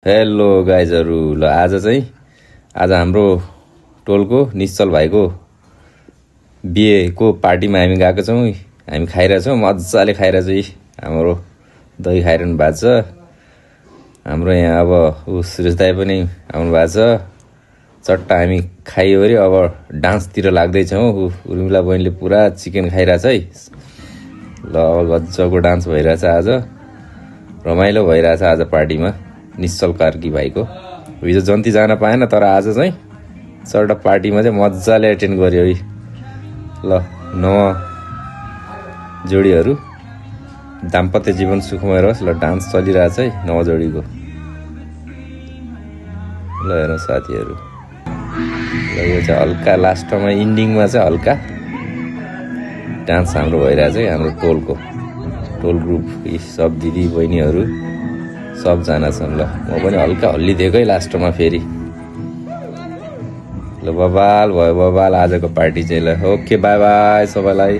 Hello गाइजहरू ल आज हाम्रो टोलको निश्चल भाइको बिहेको पार्टीमा हामी गएको छौँ। हामी खाइरहेछौँ, मजाले खाइरहेछौँ। हाम्रो दही खाइरहनु भएको छ। हाम्रो यहाँ अब सुरेश दाई पनि आउनु भएको छ। चट्टा हामी खाइवरी अब डान्सतिर लाग्दैछौँ। उर्मिला बहिनीले पुरा चिकन खाइरहेछ है। ल अब गजबको डान्स भइरहेछ। आज रमाइलो भइरहेछ आज पार्टीमा निश्चल कार्की भाइको। हिजो जन्ती जान पाएन, तर आज चाहिँ चट्टा पार्टीमा चाहिँ मजाले एटेन्ड गर्यो है। ल नव जोडीहरू दाम्पत्य जीवन सुखमय रहोस्। ल डान्स चलिरहेछ है नव जोडीको। ल हेर्नु साथीहरू, ल यो चाहिँ हल्का लास्टमा इन्डिङमा चाहिँ हल्का डान्स हाम्रो भइरहेछ है। हाम्रो टोल ग्रुप सब दिदी बहिनीहरू सबजना छन्। ल म पनि हल्का हल्लिदिएको है लास्टमा फेरि। ल बबाल भयो बबाल आजको पार्टी चाहिँ। ल ओके बाई बाई सबैलाई।